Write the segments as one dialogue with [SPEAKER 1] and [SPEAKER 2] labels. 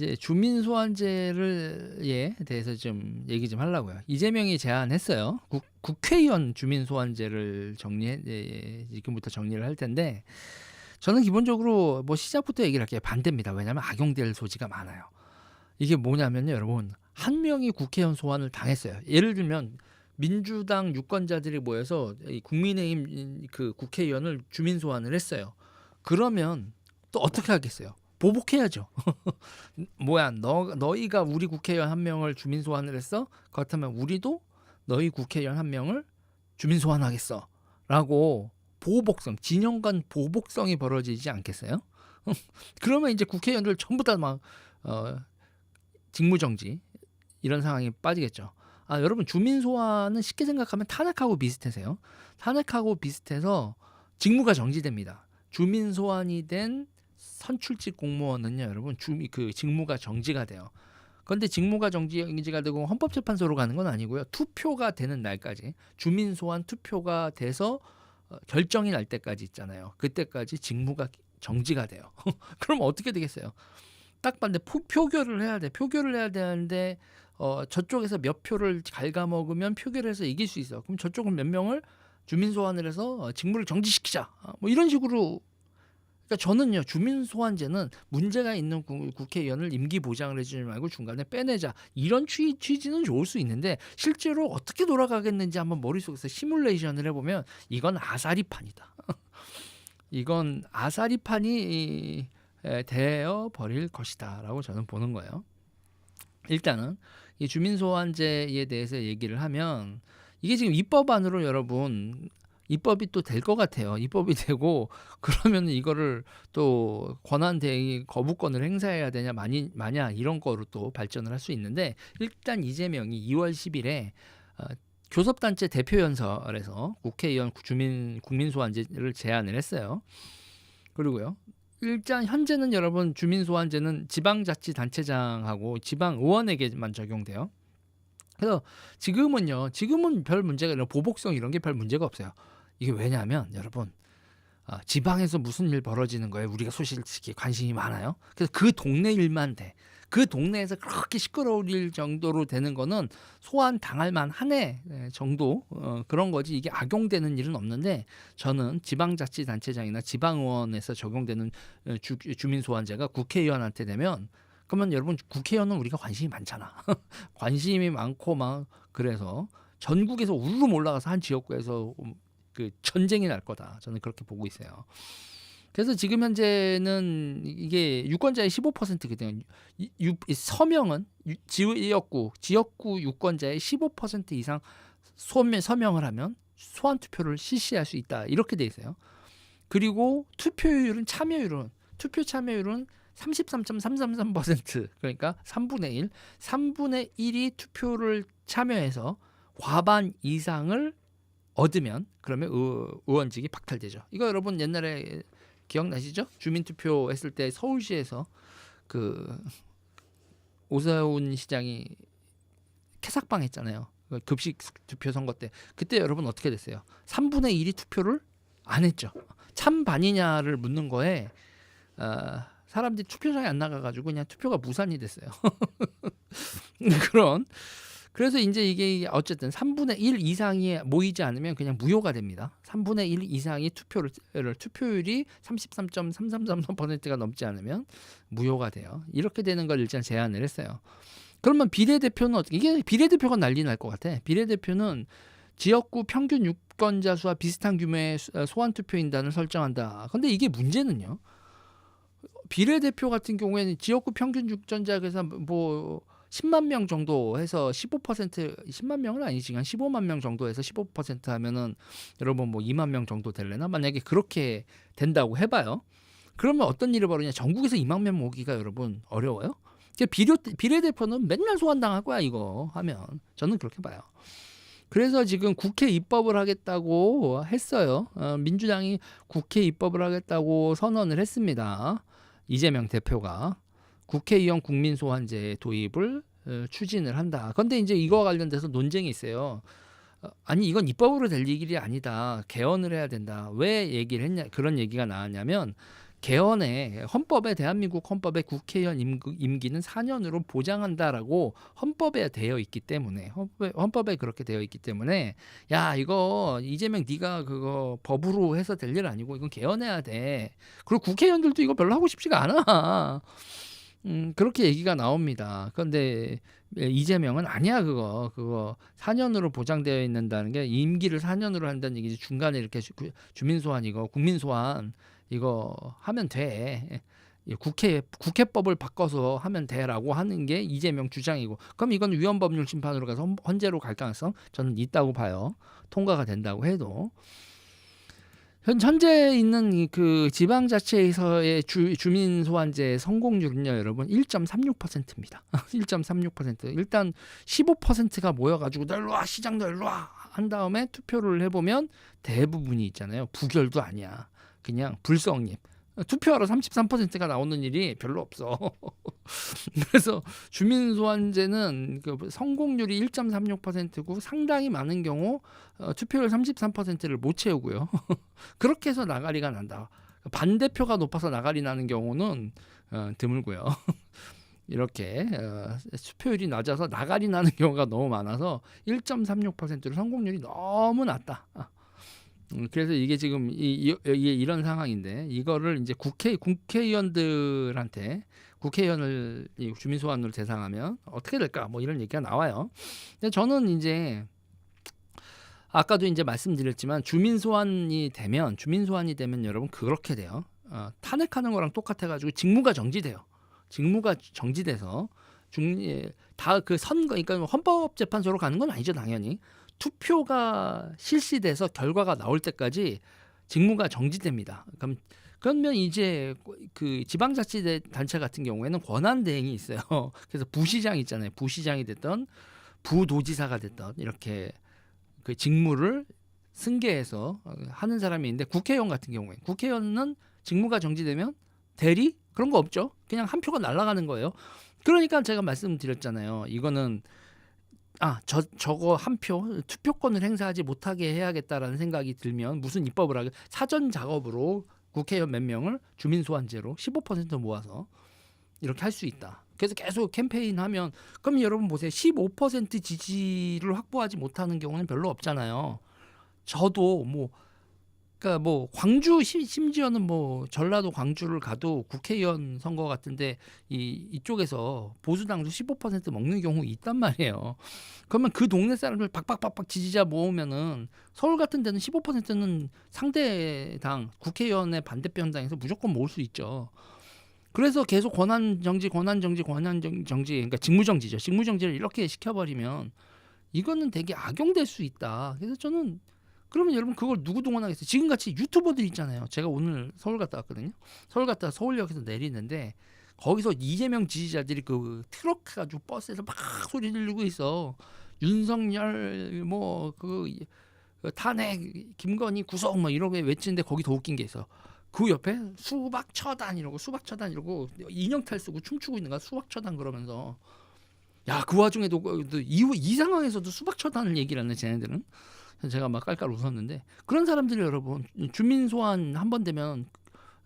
[SPEAKER 1] 이제 주민 소환제를 대해서 좀 얘기 좀 하려고요. 이재명이 제안했어요. 국회의원 주민 소환제를 지금부터 정리를 할 텐데, 저는 기본적으로 뭐 시작부터 얘기를 할게요. 반대입니다. 왜냐하면 악용될 소지가 많아요. 이게 뭐냐면요, 여러분, 한 명이 국회의원 소환을 당했어요. 예를 들면 민주당 유권자들이 모여서 이 국민의힘 그 국회의원을 주민 소환을 했어요. 그러면 또 어떻게 하겠어요? 보복해야죠. 뭐야, 너희가 우리 국회의원 한 명을 주민 소환을 했어? 그렇다면 우리도 너희 국회의원 한 명을 주민 소환하겠어. 라고 보복성, 진영 간 보복성이 벌어지지 않겠어요? 그러면 이제 국회의원들 전부 다 막 직무정지 이런 상황이 빠지겠죠. 여러분, 주민 소환은 쉽게 생각하면 탄핵하고 비슷해서요. 탄핵하고 비슷해서 직무가 정지됩니다. 주민 소환이 된 선출직 공무원은요, 여러분, 그 직무가 정지가 돼요. 그런데 직무가 정지가 되고 헌법재판소로 가는 건 아니고요. 투표가 되는 날까지, 주민 소환 투표가 돼서 결정이 날 때까지 있잖아요. 그때까지 직무가 정지가 돼요. 그럼 어떻게 되겠어요? 딱 봤는데 표결을 해야 돼. 표결을 해야 되는데 저쪽에서 몇 표를 갉아먹으면 표결을 해서 이길 수 있어. 그럼 저쪽은 몇 명을 주민 소환을 해서 직무를 정지시키자. 뭐 이런 식으로. 그러니까 저는요, 주민 소환제는 문제가 있는 국회의원을 임기 보장을 해주지 말고 중간에 빼내자, 이런 취지는 좋을 수 있는데, 실제로 어떻게 돌아가겠는지 한번 머릿속에서 시뮬레이션을 해보면 이건 아사리판이다. 이건 아사리판이 되어 버릴 것이다라고 저는 보는 거예요. 일단은 이 주민 소환제에 대해서 얘기를 하면, 이게 지금 입법안으로 여러분 입법이 또 될 것 같아요. 입법이 되고 그러면 이거를 또 권한 대행 거부권을 행사해야 되냐 마냐 이런 거로 또 발전을 할 수 있는데, 일단 이재명이 2월 10일에 교섭단체 대표연설에서 국회의원 국민 소환제를 제안을 했어요. 그리고요, 일단 현재는 여러분 주민 소환제는 지방자치단체장하고 지방의원에게만 적용돼요. 그래서 지금은 별 문제가 아니라 보복성 이런 게 별 문제가 없어요. 이게 왜냐하면 여러분, 지방에서 무슨 일 벌어지는 거에 우리가 솔직히 관심이 많아요. 그래서 그 동네 일만 돼. 그 동네에서 그렇게 시끄러울 정도로 되는 거는 소환 당할 만하네 정도, 그런 거지. 이게 악용되는 일은 없는데, 저는 지방자치단체장이나 지방의원에서 적용되는 주민 소환제가 국회의원한테 되면, 그러면 여러분, 국회의원은 우리가 관심이 많잖아. 관심이 많고 막 그래서 전국에서 우르르 올라가서 한 지역구에서 그 전쟁이 날 거다. 저는 그렇게 보고 있어요. 그래서 지금 현재는 이게 유권자의 15%거든요. 서명은 지역구 유권자의 15% 이상 서명을 하면 소환 투표를 실시할 수 있다. 이렇게 돼 있어요. 그리고 투표 참여율은 33.333%, 그러니까 3분의 1이 투표를 참여해서 과반 이상을 얻으면 그러면 의원직이 박탈되죠. 이거 여러분 옛날에 기억나시죠? 주민투표 했을 때 서울시에서 그 오세훈 시장이 캐삭방 했잖아요. 급식 투표 선거 때. 그때 여러분 어떻게 됐어요? 3분의 1이 투표를 안 했죠. 찬반이냐를 묻는 거에 사람들이 투표장에 안 나가가지고 그냥 투표가 무산이 됐어요. 그래서 이제 이게 어쨌든 3분의 1 이상이 모이지 않으면 그냥 무효가 됩니다. 3분의 1 이상이 투표율이 33.3333%가 넘지 않으면 무효가 돼요. 이렇게 되는 걸 일단 제안을 했어요. 그러면 비례대표는 어떻게? 이게 비례대표가 난리 날 것 같아. 비례대표는 지역구 평균 유권자 수와 비슷한 규모의 소환투표인단을 설정한다. 근데 이게 문제는요, 비례대표 같은 경우에는 지역구 평균 유권자에서 뭐 10만 명 정도 해서 15%, 10만 명은 아니지, 한 15만 명 정도 해서 15% 하면은 여러분 뭐 2만 명 정도 되려나? 만약에 그렇게 된다고 해봐요. 그러면 어떤 일이 벌어지냐? 전국에서 2만 명 모기가 여러분 어려워요. 비례대표는 맨날 소환당할 거야 이거 하면. 저는 그렇게 봐요. 그래서 지금 국회 입법을 하겠다고 했어요. 민주당이 국회 입법을 하겠다고 선언을 했습니다. 이재명 대표가 국회의원 국민소환제 도입을 추진을 한다. 그런데 이제 이거와 관련돼서 논쟁이 있어요. 아니, 이건 입법으로 될 일이 아니다. 개헌을 해야 된다. 왜 얘기를 했냐? 그런 얘기가 나왔냐면, 개헌에 헌법에 대한민국 헌법에 국회의원 임기는 4년으로 보장한다라고 헌법에 되어 있기 때문에 헌법에 그렇게 되어 있기 때문에 야 이거 이재명 네가 그거 법으로 해서 될 일 아니고 이건 개헌해야 돼. 그리고 국회의원들도 이거 별로 하고 싶지가 않아. 그렇게 얘기가 나옵니다. 그런데 이재명은 아니야 그거 4년으로 보장되어 있는다는 게 임기를 4년으로 한다는 얘기지. 중간에 이렇게 주민 소환 이거 국민 소환 이거 하면 돼. 국회법을 바꿔서 하면 돼라고 하는 게 이재명 주장이고 그럼 이건 위헌법률 심판으로 가서 헌재로 갈 가능성 저는 있다고 봐요. 통과가 된다고 해도. 현재 있는 그 지방자치에서의 주민 소환제 성공률은요, 여러분 1.36%입니다. 1.36%. 일단 15%가 모여가지고 너 일로 와 시장 너 일로 와 한 다음에 투표를 해보면 대부분이 있잖아요. 부결도 아니야. 그냥 불성립. 투표하러 33%가 나오는 일이 별로 없어. 그래서 주민소환제는 그 성공률이 1.36%고 상당히 많은 경우 투표율 33%를 못 채우고요. 그렇게 해서 나가리가 난다. 반대표가 높아서 나가리 나는 경우는 드물고요. 이렇게 투표율이 낮아서 나가리 나는 경우가 너무 많아서 1.36%로 성공률이 너무 낮다. 그래서 이게 지금 이런 상황인데 이거를 이제 국회의원들한테 국회의원을 주민소환으로 대상하면 어떻게 될까 뭐 이런 얘기가 나와요. 근데 저는 이제 아까도 이제 말씀드렸지만 주민소환이 되면 여러분 그렇게 돼요. 탄핵하는 거랑 똑같아가지고 직무가 정지돼요. 직무가 정지돼서 다 그 선거 그러니까 헌법재판소로 가는 건 아니죠 당연히. 투표가 실시돼서 결과가 나올 때까지 직무가 정지됩니다. 그러면 이제 그 지방자치단체 같은 경우에는 권한 대행이 있어요. 그래서 부시장 있잖아요. 부시장이 됐던 부도지사가 됐던 이렇게 그 직무를 승계해서 하는 사람이 있는데 국회의원 같은 경우에 국회의원은 직무가 정지되면 대리 그런 거 없죠. 그냥 한 표가 날아가는 거예요. 그러니까 제가 말씀드렸잖아요. 이거는 저거 한 표 투표권을 행사하지 못하게 해야겠다라는 생각이 들면 무슨 입법을 하게 사전 작업으로 국회의원 몇 명을 주민소환제로 15% 모아서 이렇게 할 수 있다. 그래서 계속 캠페인하면 그럼 여러분 보세요. 15% 지지를 확보하지 못하는 경우는 별로 없잖아요. 저도 그러니까 광주 심지어는 전라도 광주를 가도 국회의원 선거 같은데 이쪽에서 보수당도 15% 먹는 경우 있단 말이에요. 그러면 그 동네 사람들 박박박박 지지자 모으면은 서울 같은 데는 15%는 상대당 국회의원의 반대표 현장에서 무조건 모을 수 있죠. 그래서 계속 권한정지 그러니까 직무정지죠. 직무정지를 이렇게 시켜버리면 이거는 되게 악용될 수 있다. 그래서 저는 그러면 여러분 그걸 누구 동원하겠어요? 지금같이 유튜버들 있잖아요. 제가 오늘 서울 갔다 왔거든요. 서울 갔다 서울역에서 내리는데 거기서 이재명 지지자들이 그 트럭 가지고 버스에서 막 소리 지르고 있어. 윤석열 탄핵 김건희 구속 이렇게 외치는데 거기 더 웃긴 게 있어. 그 옆에 수박 처단 이러고 인형탈 쓰고 춤추고 있는 거야. 수박 처단 그러면서 야 그 와중에도 이 상황에서도 수박 처단을 얘기를 하네 쟤네들은. 제가 막 깔깔 웃었는데 그런 사람들이 여러분 주민 소환 한 번 되면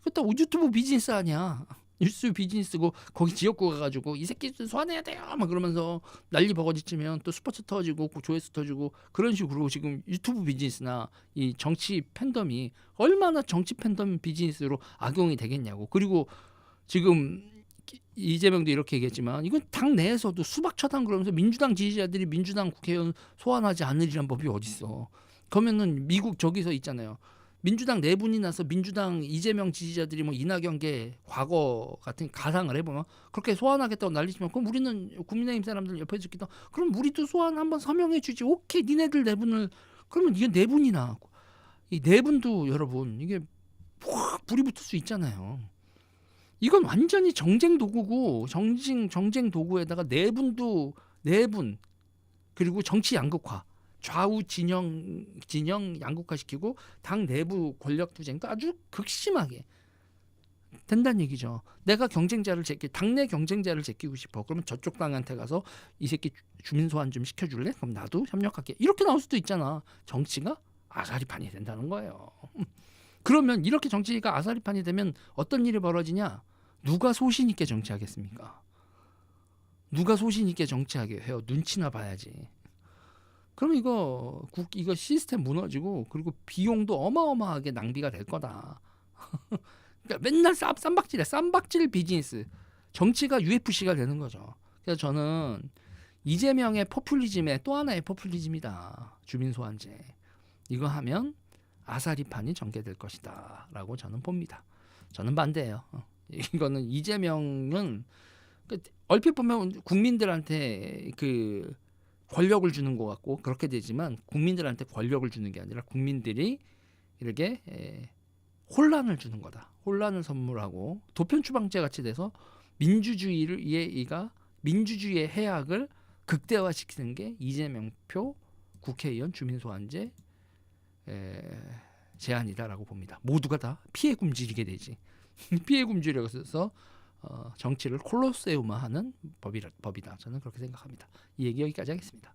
[SPEAKER 1] 그때 유튜브 비즈니스 아니야. 뉴스 비즈니스고 거기 지역구 가가지고 이 새끼 소환해야 돼요 막 그러면서 난리 버거지치면 또 스포츠 터지고 조회수 터지고 그런 식으로 지금 유튜브 비즈니스나 이 정치 팬덤이 얼마나 정치 팬덤 비즈니스로 악용이 되겠냐고. 그리고 지금 이재명도 이렇게 얘기했지만 이건 당 내에서도 수박 처단 그러면서 민주당 지지자들이 민주당 국회의원 소환하지 않으리란 법이 어딨어. 그러면은 미국 저기서 있잖아요. 민주당 내분이 나서 민주당 이재명 지지자들이 이낙연계 과거 같은 가상을 해보면 그렇게 소환하겠다고 난리지만 그럼 우리는 국민의힘 사람들 옆에 있겠다. 그럼 우리도 소환 한번 서명해 주지. 오케이 니네들 내분을 그러면 이게 내분이나 이 내분도 여러분 이게 확 불이 붙을 수 있잖아요. 이건 완전히 정쟁 도구고 정쟁 도구에다가 내분 그리고 정치 양극화 좌우 진영 양극화시키고 당 내부 권력 투쟁도 아주 극심하게 된다는 얘기죠. 내가 당내 경쟁자를 제끼고 싶어. 그러면 저쪽 당한테 가서 이 새끼 주민 소환 좀 시켜줄래? 그럼 나도 협력할게. 이렇게 나올 수도 있잖아. 정치가 아가리판이 된다는 거예요. 그러면 이렇게 정치가 아사리판이 되면 어떤 일이 벌어지냐? 누가 소신 있게 정치하겠습니까? 누가 소신 있게 정치하게 해요? 눈치나 봐야지. 그럼 이거 시스템 무너지고 그리고 비용도 어마어마하게 낭비가 될 거다. 그러니까 맨날 쌈박질해. 쌈박질 비즈니스. 정치가 UFC가 되는 거죠. 그래서 저는 이재명의 포퓰리즘의 또 하나의 포퓰리즘이다. 주민소환제. 이거 하면 아사리판이 전개될 것이다 라고 저는 봅니다. 저는 반대예요. 이거는 이재명은 얼핏 보면 국민들한테 그 권력을 주는 것 같고 그렇게 되지만 국민들한테 권력을 주는 게 아니라 국민들이 이렇게 혼란을 주는 거다. 혼란을 선물하고 도편 추방제 같이 돼서 민주주의의 해악을 극대화시키는 게 이재명표 국회의원 주민소환제 제안이다라고 봅니다. 모두가 다 피해 굶주리게 되지. 피해 굶주려서 정치를 콜로세움화하는 법이다. 저는 그렇게 생각합니다. 이 얘기 여기까지 하겠습니다.